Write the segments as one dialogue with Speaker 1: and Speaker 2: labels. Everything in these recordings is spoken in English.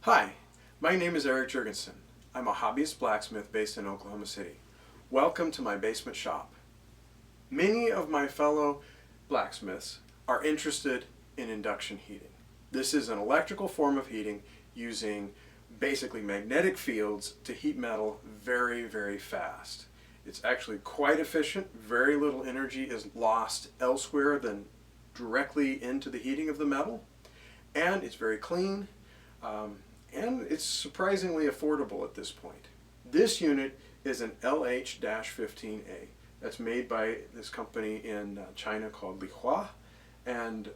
Speaker 1: Hi, my name is Eric Jurgensen. I'm a hobbyist blacksmith based in Oklahoma City. Welcome to my basement shop. Many of my fellow blacksmiths are interested in induction heating. This is an electrical form of heating using basically magnetic fields to heat metal very, very fast. It's actually quite efficient. Very little energy is lost elsewhere than directly into the heating of the metal. And it's very clean. And it's surprisingly affordable at this point. This unit is an LH-15a. That's made by this company in China called Lihua. And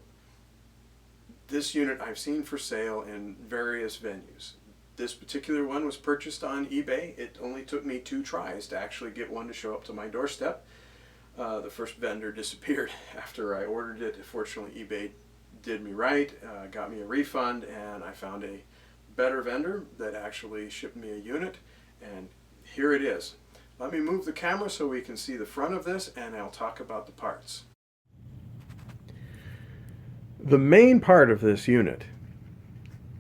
Speaker 1: this unit I've seen for sale in various venues. This particular one was purchased on eBay. It only took me 2 tries to actually get one to show up to my doorstep. The first vendor disappeared after I ordered it. Fortunately, eBay did me right, got me a refund, and I found a better vendor that actually shipped me a unit, and here it is. Let me move the camera so we can see the front of this, and I'll talk about the parts. The main part of this unit,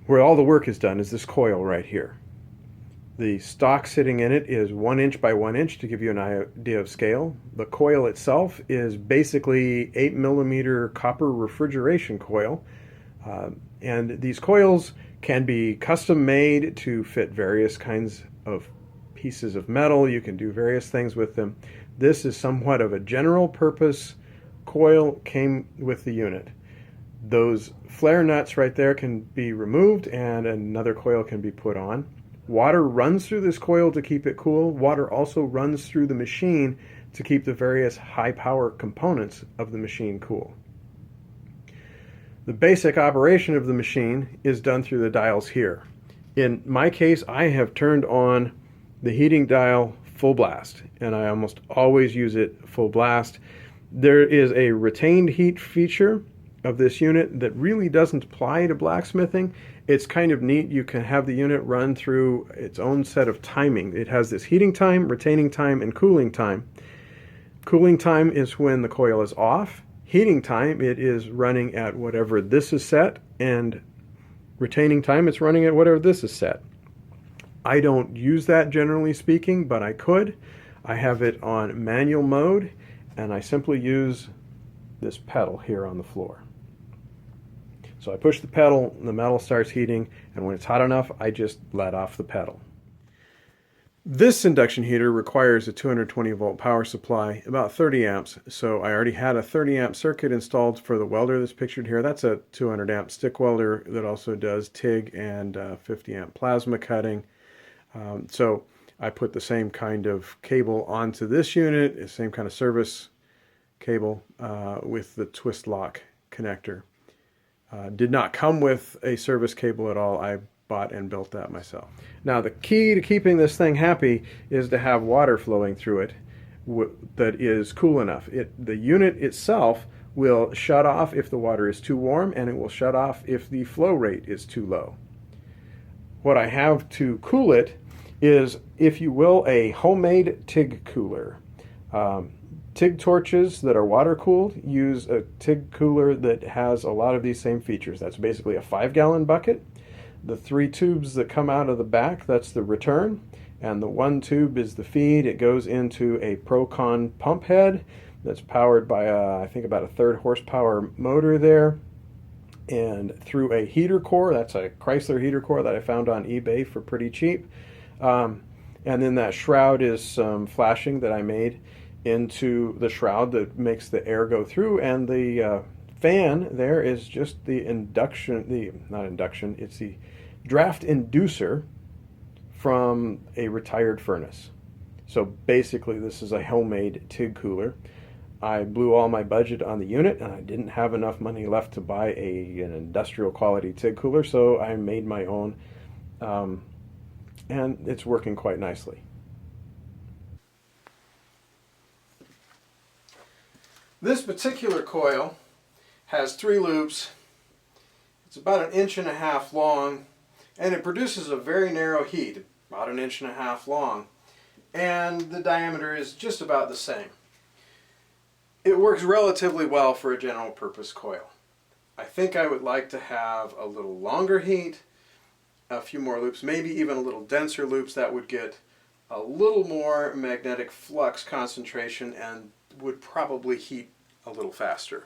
Speaker 1: where all the work is done, is this coil right here. The stock sitting in it is 1 inch by 1 inch to give you an idea of scale. The coil itself is basically 8mm copper refrigeration coil, and these coils can be custom made to fit various kinds of pieces of metal. You can do various things with them. This is somewhat of a general purpose coil, came with the unit. Those flare nuts right there can be removed and another coil can be put on. Water runs through this coil to keep it cool. Water also runs through the machine to keep the various high power components of the machine cool. The basic operation of the machine is done through the dials here. In my case, I have turned on the heating dial full blast, and I almost always use it full blast. There is a retained heat feature of this unit that really doesn't apply to blacksmithing. It's kind of neat. You can have the unit run through its own set of timing. It has this heating time, retaining time, and cooling time. Cooling time is when the coil is off. Heating time, it is running at whatever this is set, and retaining time, it's running at whatever this is set. I don't use that generally speaking, but I could. I have it on manual mode, and I simply use this pedal here on the floor. So I push the pedal, the metal starts heating, and when it's hot enough, I just let off the pedal. This induction heater requires a 220 volt power supply, about 30 amps, so I already had a 30 amp circuit installed for the welder that's pictured here. That's a 200 amp stick welder that also does TIG and 50 amp plasma cutting. So I put the same kind of cable onto this unit, the same kind of service cable with the twist lock connector. Did not come with a service cable at all. I bought and built that myself. Now the key to keeping this thing happy is to have water flowing through it that is cool enough. The unit itself will shut off if the water is too warm, and it will shut off if the flow rate is too low. What I have to cool it is, if you will, a homemade TIG cooler. TIG torches that are water cooled use a TIG cooler that has a lot of these same features. That's basically a 5-gallon bucket. The 3 tubes that come out of the back, that's the return, and the 1 tube is the feed. It goes into a Procon pump head that's powered by I think about a 3rd horsepower motor there, and through a heater core. That's a Chrysler heater core that I found on eBay for pretty cheap. And then that shroud is some flashing that I made into the shroud that makes the air go through, and the fan there is just the it's the draft inducer from a retired furnace. So basically this is a homemade TIG cooler. I blew all my budget on the unit, and I didn't have enough money left to buy an industrial quality TIG cooler, so I made my own, and it's working quite nicely. This particular coil has 3 loops. It's about 1.5 inches long, and it produces a very narrow heat, about 1.5 inches long, and the diameter is just about the same. It works relatively well for a general purpose coil. I think I would like to have a little longer heat, a few more loops, maybe even a little denser loops that would get a little more magnetic flux concentration and would probably heat a little faster.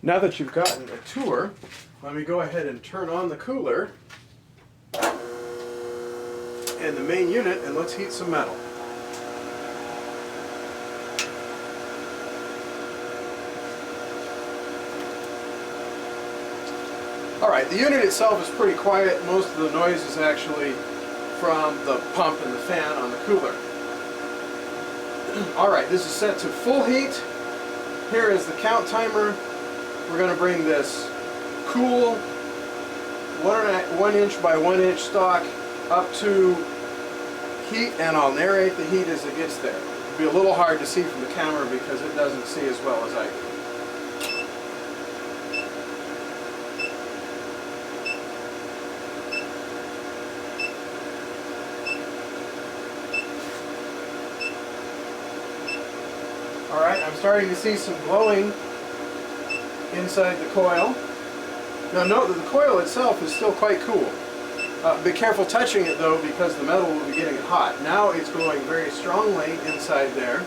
Speaker 1: Now that you've gotten a tour, let me go ahead and turn on the cooler and the main unit, and let's heat some metal. Alright, the unit itself is pretty quiet. Most of the noise is actually from the pump and the fan on the cooler. Alright, this is set to full heat. Here is the count timer. We're going to bring this cool 1 inch by 1 inch stock up to heat, and I'll narrate the heat as it gets there. It'll be a little hard to see from the camera because it doesn't see as well as I do. Alright, I'm starting to see some glowing inside the coil. Now note that the coil itself is still quite cool. Be careful touching it though, because the metal will be getting hot. Now it's glowing very strongly inside there.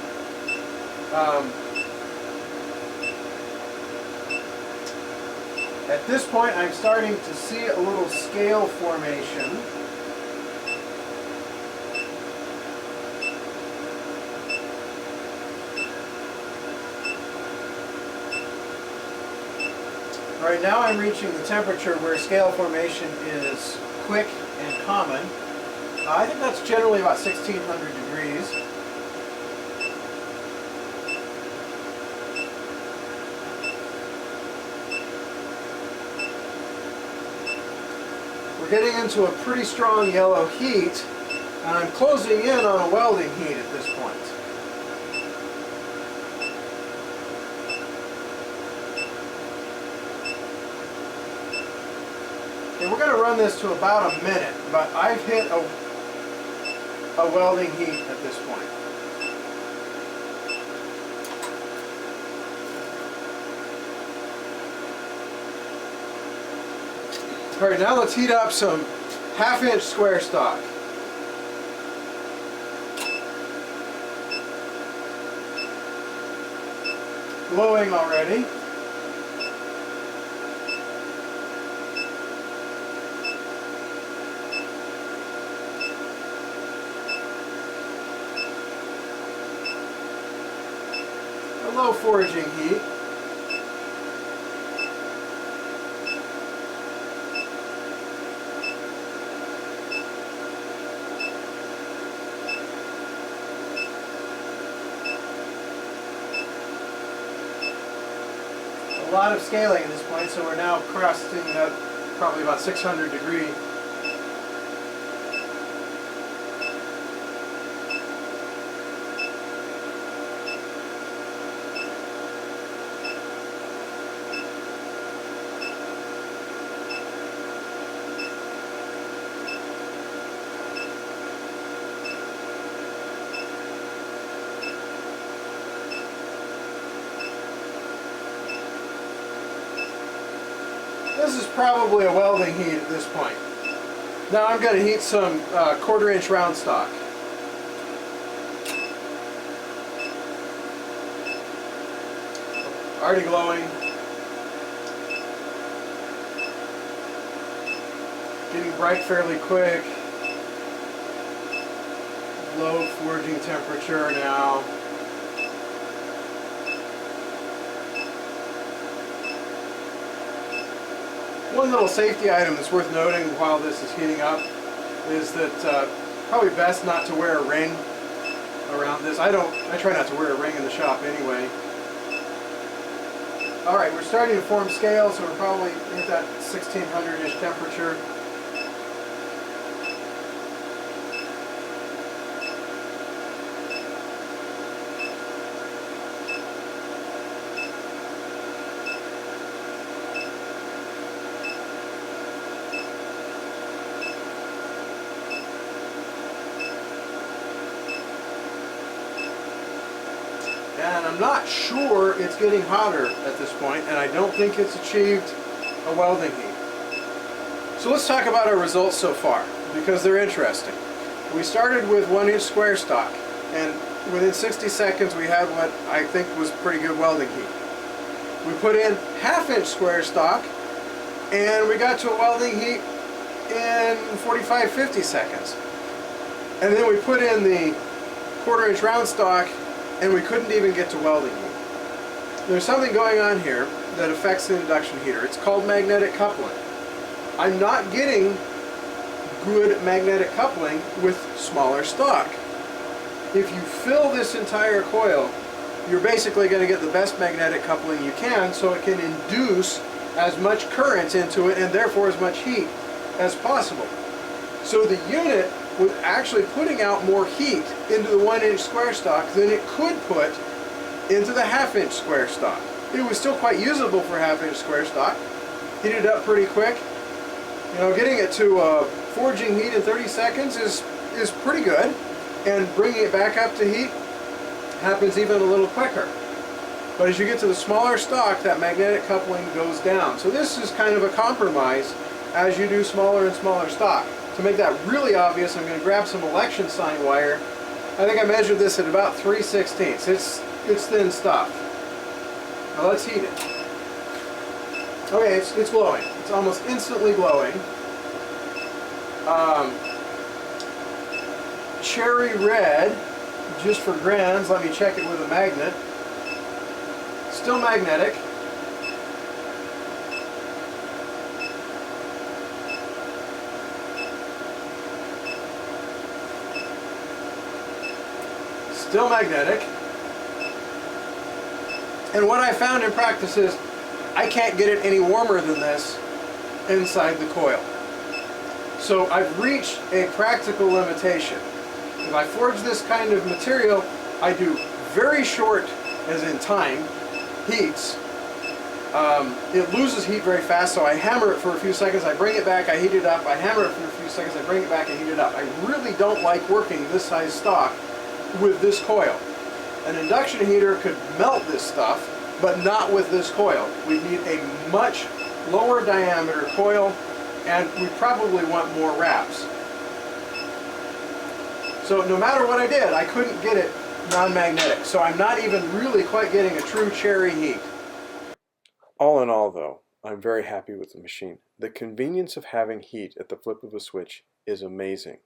Speaker 1: At this point I'm starting to see a little scale formation. Right now I'm reaching the temperature where scale formation is quick and common. I think that's generally about 1600 degrees. We're getting into a pretty strong yellow heat, and I'm closing in on a welding heat at this point. Okay, we're going to run this to about a minute, but I've hit a welding heat at this point. Alright, now let's heat up some 1/2 inch square stock. Glowing already. A low foraging heat. A lot of scaling at this point, so we're now cresting at probably about 600 degrees. This is probably a welding heat at this point. Now I'm going to heat some 1/4 inch round stock. Already glowing. Getting bright fairly quick. Low forging temperature now. One little safety item that's worth noting while this is heating up is that probably best not to wear a ring around this. I try not to wear a ring in the shop anyway. Alright, we're starting to form scale, so we're probably at that 1600-ish temperature. And I'm not sure it's getting hotter at this point, and I don't think it's achieved a welding heat. So So let's talk about our results so far, because they're interesting. We started with 1-inch square stock, and within 60 seconds we had what I think was pretty good welding heat. We put in 1/2-inch square stock, and we got to a welding heat in 45-50 seconds. And then we put in the 1/4-inch round stock, and we couldn't even get to welding heat. There's something going on here that affects the induction heater. It's called magnetic coupling. I'm not getting good magnetic coupling with smaller stock. If you fill this entire coil, you're basically going to get the best magnetic coupling you can, so it can induce as much current into it and therefore as much heat as possible. So the unit was actually putting out more heat into the 1-inch square stock than it could put into the 1/2-inch square stock. It was still quite usable for 1/2-inch square stock. Heated up pretty quick. You know, getting it to forging heat in 30 seconds is pretty good, and bringing it back up to heat happens even a little quicker. But as you get to the smaller stock, that magnetic coupling goes down. So this is kind of a compromise as you do smaller and smaller stock. To make that really obvious, I'm going to grab some election sign wire. I think I measured this at about 3/16. It's thin stuff. Now let's heat it. Okay, it's glowing. It's almost instantly glowing. Cherry red, just for grands. Let me check it with a magnet. Still magnetic. Still magnetic. And what I found in practice is I can't get it any warmer than this inside the coil. So I've reached a practical limitation. If I forge this kind of material, I do very short, as in time, heats. It loses heat very fast, so I hammer it for a few seconds, I bring it back, I heat it up, I hammer it for a few seconds, I bring it back, I heat it up. I really don't like working this size stock with this coil. An induction heater could melt this stuff, but not with this coil. We need a much lower diameter coil, and we probably want more wraps. So no matter what I did, I couldn't get it non-magnetic. So I'm not even really quite getting a true cherry heat. All in all though, I'm very happy with the machine. The convenience of having heat at the flip of a switch is amazing.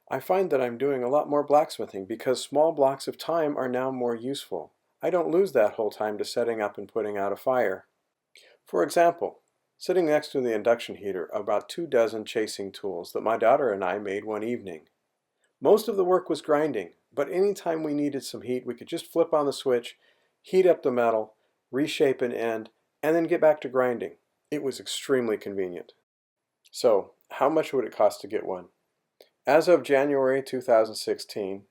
Speaker 1: I find that I'm doing a lot more blacksmithing because small blocks of time are now more useful. I don't lose that whole time to setting up and putting out a fire. For example, sitting next to the induction heater are about 2 dozen chasing tools that my daughter and I made one evening. Most of the work was grinding, but anytime we needed some heat, we could just flip on the switch, heat up the metal, reshape an end, and then get back to grinding. It was extremely convenient. So, how much would it cost to get one? As of January 2016,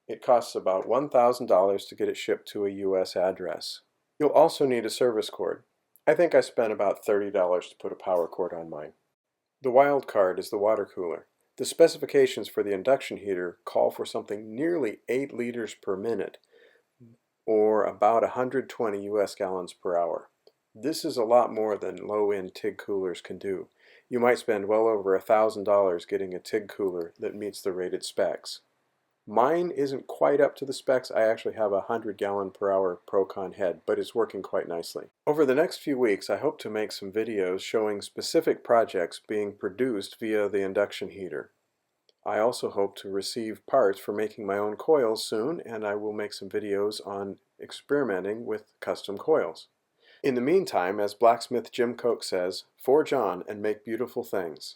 Speaker 1: it costs about $1,000 to get it shipped to a US address. You'll also need a service cord. I think I spent about $30 to put a power cord on mine. The wild card is the water cooler. The specifications for the induction heater call for something nearly 8 liters per minute, or about 120 US gallons per hour. This is a lot more than low-end TIG coolers can do. You might spend well over $1,000 getting a TIG cooler that meets the rated specs. Mine isn't quite up to the specs. I actually have a 100-gallon per hour Procon head, but it's working quite nicely. Over the next few weeks, I hope to make some videos showing specific projects being produced via the induction heater. I also hope to receive parts for making my own coils soon, and I will make some videos on experimenting with custom coils. In the meantime, as blacksmith Jim Koch says, forge on and make beautiful things.